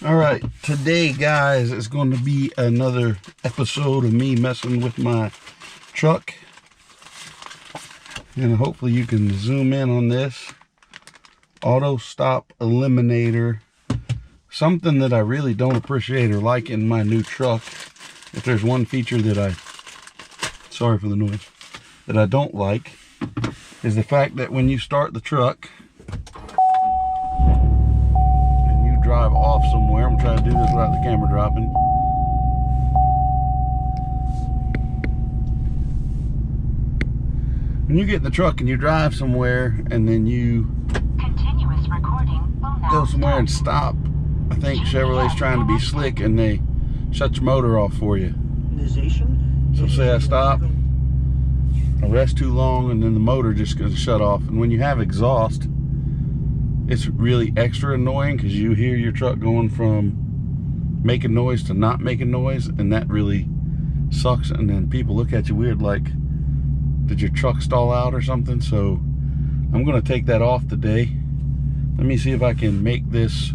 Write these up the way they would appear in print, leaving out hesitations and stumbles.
All right, today, guys, is going to be another episode of me messing with my truck. And hopefully you can zoom in on this. Auto stop eliminator. Something that I really don't appreciate or like in my new truck. If there's one feature that sorry for the noise, that I don't like, is the fact that when you start the truck and you drive off somewhere, I'm trying to do this without the camera dropping. When you get in the truck and you drive somewhere and then you go somewhere and stop, I think Chevrolet's trying to be slick and they shut your motor off for you. So say I stop, I rest too long, and then the motor just gonna shut off. And when you have exhaust, it's really extra annoying because you hear your truck going from making noise to not making noise, and that really sucks. And then people look at you weird like, did your truck stall out or something? So I'm gonna take that off today. Let me see if I can make this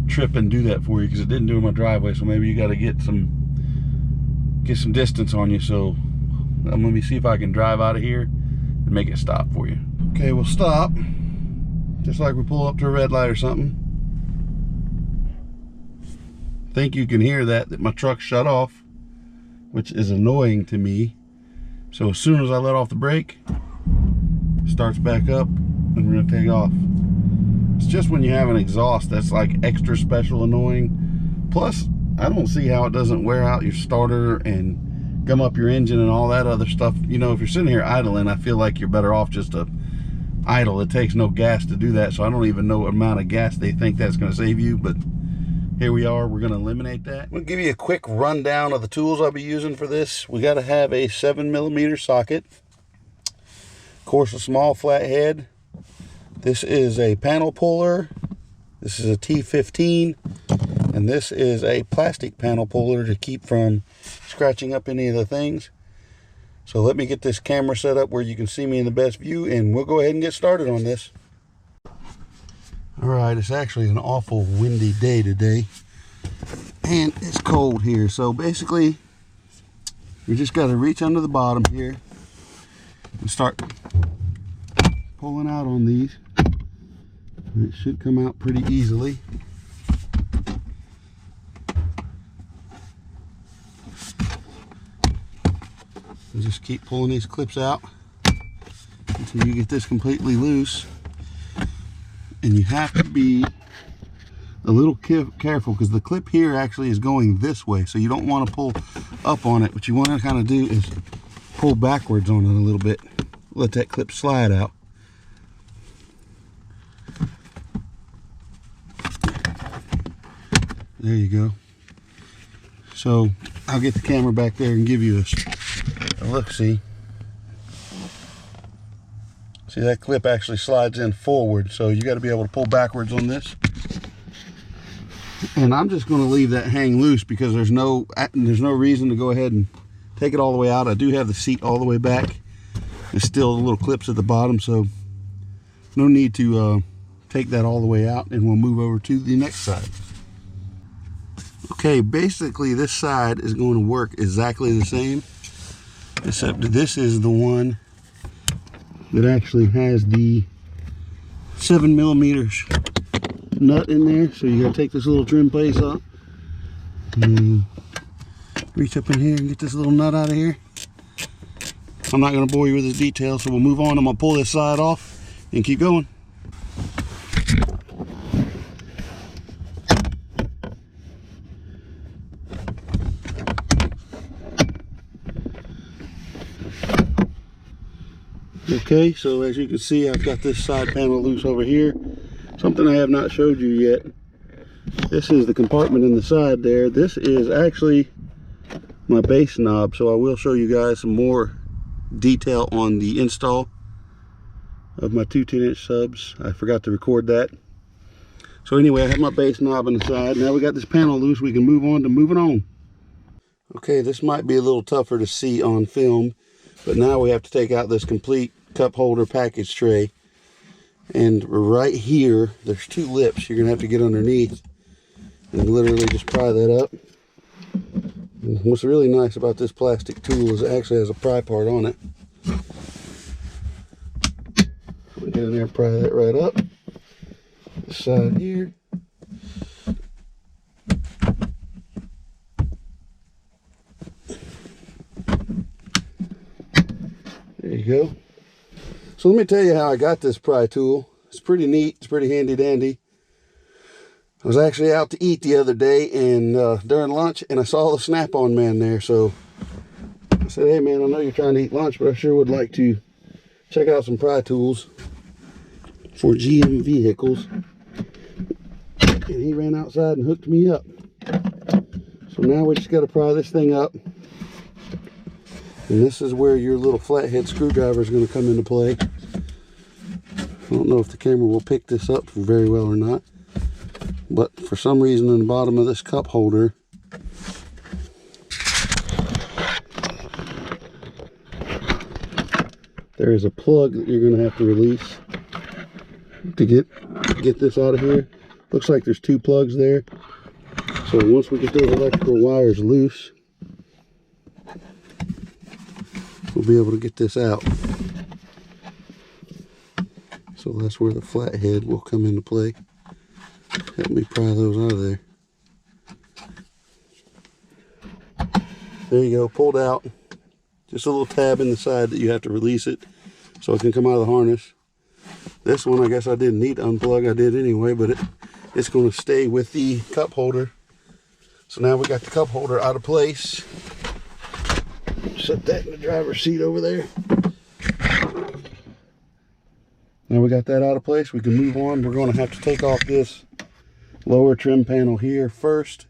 trip and do that for you, because it didn't do in my driveway. So maybe you got to get some distance on you. So let me see if I can drive out of here and make it stop for you. Okay, we'll stop just like we pull up to a red light or something. I think you can hear that my truck shut off, which is annoying to me. So as soon as I let off the brake, it starts back up and we're gonna take off. It's just when you have an exhaust that's like extra special annoying. Plus, I don't see how it doesn't wear out your starter and gum up your engine and all that other stuff. You know, if you're sitting here idling, I feel like you're better off just to idle. It takes no gas to do that, so I don't even know what amount of gas they think that's going to save you, but here we are. We're going to eliminate that. I'm going to give you a quick rundown of the tools I'll be using for this. We got to have a 7mm socket. Of course, a small flathead. This is a panel puller. This is a T15. And this is a plastic panel puller to keep from scratching up any of the things. So let me get this camera set up where you can see me in the best view, and we'll go ahead and get started on this. All right, it's actually an awful windy day today, and it's cold here. So basically, we just got to reach under the bottom here and start pulling out on these. And it should come out pretty easily. And just keep pulling these clips out until you get this completely loose. And you have to be a little careful because the clip here actually is going this way, so you don't want to pull up on it. What you want to kind of do is pull backwards on it a little bit, let that clip slide out. There you go. So I'll get the camera back there and give you a look-see. See, that clip actually slides in forward, so you got to be able to pull backwards on this. And I'm just going to leave that hang loose because there's no reason to go ahead and take it all the way out. I do have the seat all the way back. There's still little clips at the bottom, so no need to take that all the way out, and we'll move over to the next side. Okay, basically this side is going to work exactly the same, except this is the one that actually has the 7mm nut in there. So you gotta take this little trim place off and reach up in here and get this little nut out of here. I'm not gonna bore you with the details, so we'll move on. I'm gonna pull this side off and keep going. Okay, so as you can see, I've got this side panel loose over here. Something I have not showed you yet. This is the compartment in the side there. This is actually my base knob, so I will show you guys some more detail on the install of my two 10-inch subs. I forgot to record that. So anyway, I have my base knob on the side. Now we got this panel loose, we can move on to moving on. Okay, this might be a little tougher to see on film, but now we have to take out this complete cup holder package tray, and right here there's two lips you're gonna have to get underneath and literally just pry that up. And what's really nice about this plastic tool is it actually has a pry part on it. We get in there and pry that right up. This side here. There you go. So let me tell you how I got this pry tool. It's pretty neat. It's pretty handy dandy. I was actually out to eat the other day and during lunch, and I saw the Snap-on man there. So I said, hey man, I know you're trying to eat lunch, but I sure would like to check out some pry tools for GM vehicles. And he ran outside and hooked me up. So now we just got to pry this thing up. And this is where your little flathead screwdriver is going to come into play. I don't know if the camera will pick this up very well or not. But for some reason in the bottom of this cup holder, there is a plug that you're going to have to release to get this out of here. Looks like there's two plugs there. So once we get those electrical wires loose, we'll be able to get this out. So that's where the flathead will come into play. Help me pry those out of there. There you go, pulled out. Just a little tab in the side that you have to release it so it can come out of the harness. This one I guess I didn't need to unplug, I did anyway, but it's going to stay with the cup holder. So now we got the cup holder out of place. Set that in the driver's seat over there. Now we got that out of place, we can move on. We're going to have to take off this lower trim panel here first.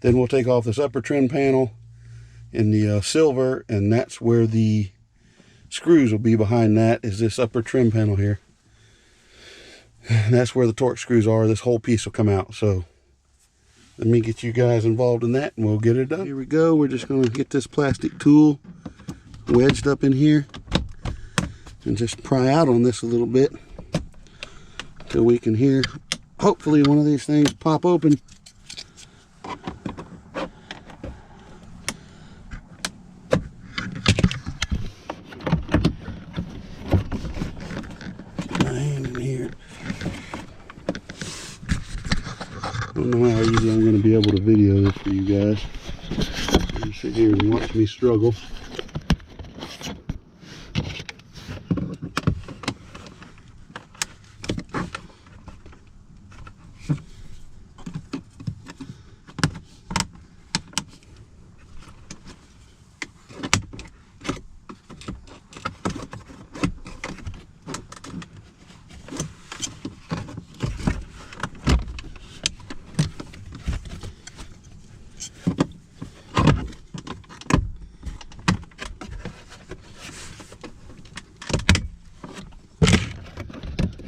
Then we'll take off this upper trim panel in the silver, and that's where the screws will be. Behind that is this upper trim panel here. And that's where the torque screws are. This whole piece will come out. So let me get you guys involved in that and we'll get it done. Here we go. We're just going to get this plastic tool wedged up in here and just pry out on this a little bit until we can hear hopefully one of these things pop open. Get my hand in here. I don't know how easy I'm going to be able to video this for you guys. You sit here and watch me struggle.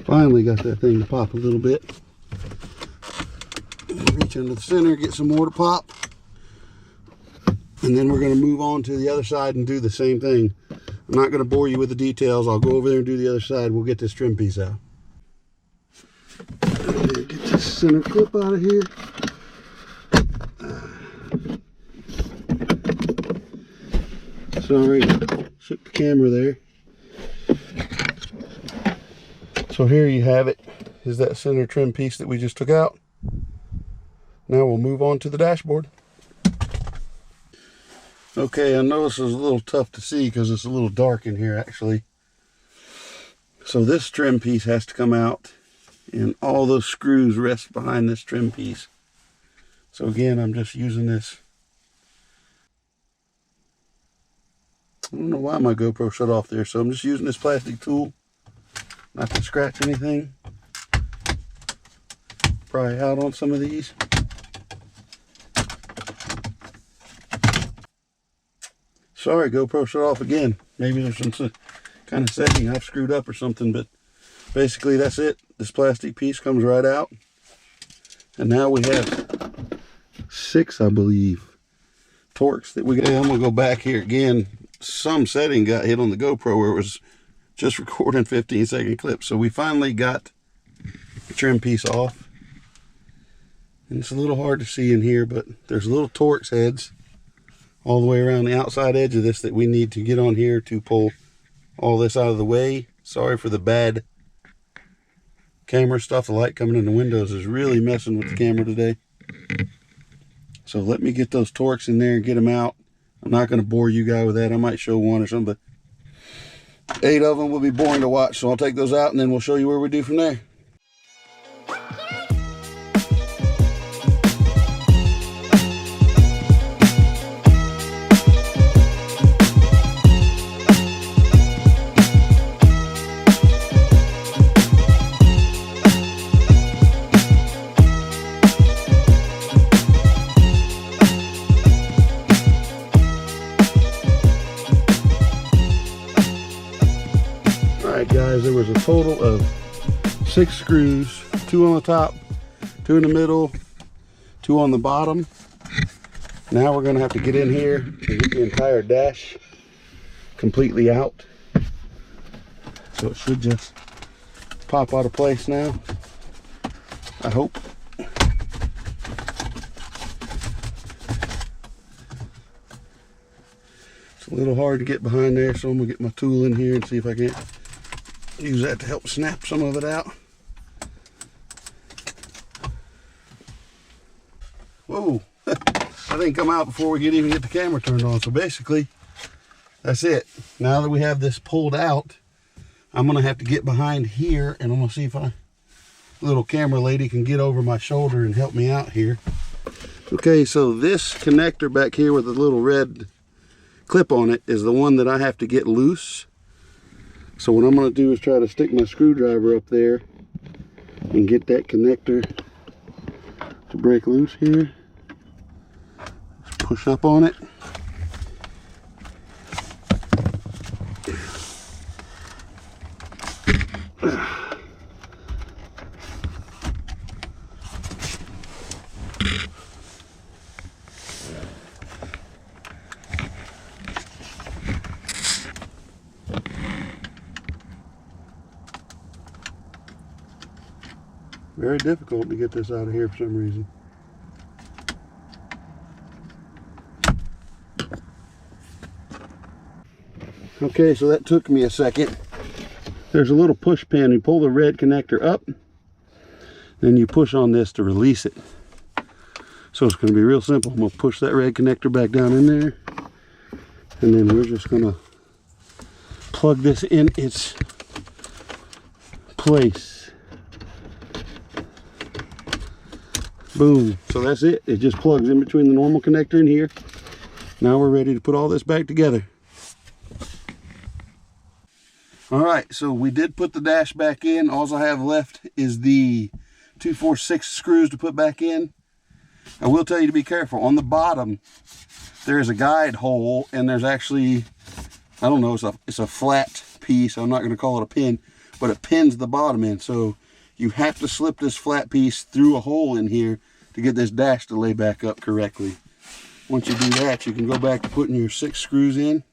Finally got that thing to pop a little bit. Reach into the center, get some more to pop. And then we're going to move on to the other side and do the same thing. I'm not going to bore you with the details. I'll go over there and do the other side. We'll get this trim piece out. Get this center clip out of here. Sorry, shook the camera there. So here you have it, is that center trim piece that we just took out. Now we'll move on to the dashboard. Okay, I know this is a little tough to see because it's a little dark in here actually. So this trim piece has to come out and all those screws rest behind this trim piece. So again, I'm just using this. I don't know why my GoPro shut off there, so I'm just using this plastic tool. Not to scratch anything. Pry out on some of these. Sorry, GoPro shut off again. Maybe there's some kind of setting I've screwed up or something, but basically that's it. This plastic piece comes right out. And now we have 6, I believe, torques that we got. I'm gonna go back here again. Some setting got hit on the GoPro where it was just recording 15-second clips. So we finally got the trim piece off. And it's a little hard to see in here, but there's little Torx heads all the way around the outside edge of this that we need to get on here to pull all this out of the way. Sorry for the bad camera stuff. The light coming in the windows is really messing with the camera today. So let me get those Torx in there and get them out. I'm not going to bore you guys with that. I might show one or something, but 8 of them will be boring to watch. So I'll take those out and then we'll show you where we do from there. Guys, there was a total of 6 screws, 2 on the top, 2 in the middle, 2 on the bottom. Now we're going to have to get in here and get the entire dash completely out. So it should just pop out of place now, I hope. It's a little hard to get behind there, so I'm going to get my tool in here and see if I can use that to help snap some of it out. Whoa, I didn't come out before we could even get the camera turned on. So basically, that's it. Now that we have this pulled out, I'm gonna have to get behind here and I'm gonna see if little camera lady can get over my shoulder and help me out here. Okay, so this connector back here with the little red clip on it is the one that I have to get loose. So what I'm going to do is try to stick my screwdriver up there and get that connector to break loose here. Just push up on it. Very difficult to get this out of here for some reason. Okay, so that took me a second. There's a little push pin. You pull the red connector up, then you push on this to release it. So it's going to be real simple. I'm going to push that red connector back down in there, and then we're just going to plug this in its place. Boom. So that's it. It just plugs in between the normal connector in here. Now we're ready to put all this back together. All right, so we did put the dash back in. All I have left is the 2, 4, 6 screws to put back in. I will tell you to be careful. On the bottom, there is a guide hole, and there's actually, I don't know, it's a flat piece. I'm not going to call it a pin, but it pins the bottom in. So you have to slip this flat piece through a hole in here to get this dash to lay back up correctly. Once you do that, you can go back to putting your 6 screws in.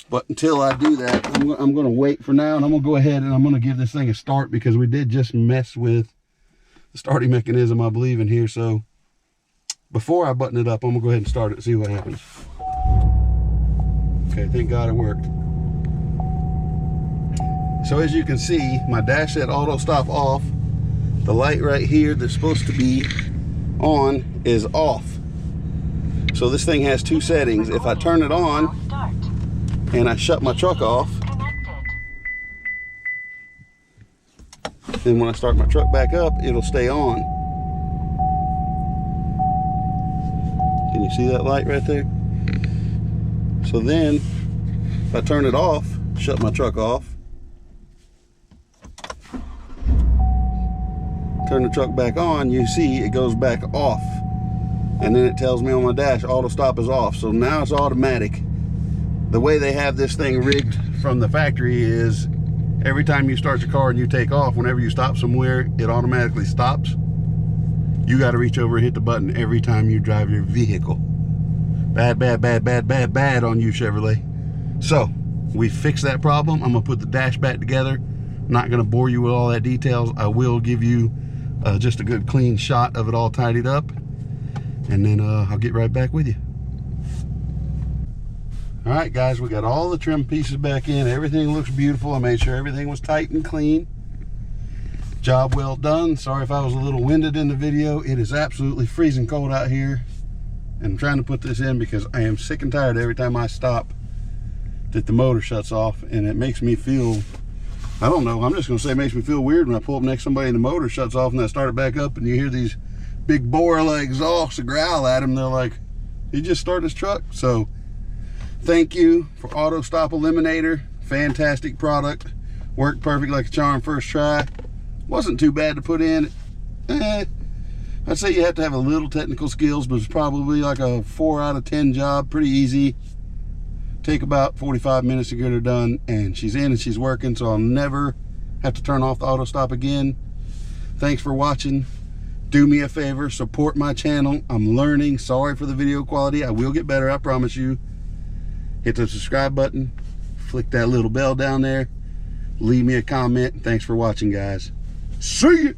But until I do that, I'm going to wait for now, and I'm going to go ahead and I'm going to give this thing a start, because we did just mess with the starting mechanism, I believe, in here. So before I button it up, I'm going to go ahead and start it and see what happens. Okay, thank God it worked. So as you can see, my dash said auto stop off. The light right here that's supposed to be on is off. So this thing has 2 settings. If I turn it on and I shut my truck off, then when I start my truck back up, it'll stay on. Can you see that light right there? So then if I turn it off, shut my truck off, turn the truck back on, you see it goes back off, and then it tells me on my dash auto stop is off. So now it's automatic. The way they have this thing rigged from the factory is every time you start your car and you take off, whenever you stop somewhere, it automatically stops. You got to reach over and hit the button every time you drive your vehicle. Bad, bad, bad, bad, bad, bad on you, Chevrolet. So we fixed that problem. I'm gonna put the dash back together. I'm not gonna bore you with all that details. I will give you just a good clean shot of it all tidied up, and then I'll get right back with you. All right, guys, we got all the trim pieces back in. Everything looks beautiful. I made sure everything was tight and clean. Job well done. Sorry if I was a little winded in the video. It is absolutely freezing cold out here, and I'm trying to put this in because I am sick and tired every time I stop that the motor shuts off, and it makes me feel, I don't know, I'm just gonna say it makes me feel weird when I pull up next to somebody and the motor shuts off and I start it back up and you hear these big boar like exhausts growl at them. They're like, he just started his truck. So thank you for Auto Stop Eliminator. Fantastic product. Worked perfect like a charm first try. Wasn't too bad to put in. I'd say you have to have a little technical skills, but it's probably like a 4 out of 10 job. Pretty easy. Take about 45 minutes to get her done, and she's in and she's working, so I'll never have to turn off the auto stop again. Thanks for watching. Do me a favor, support my channel. I'm learning. Sorry for the video quality. I will get better, I promise you. Hit the subscribe button, flick that little bell down there, leave me a comment. Thanks for watching, guys. See you.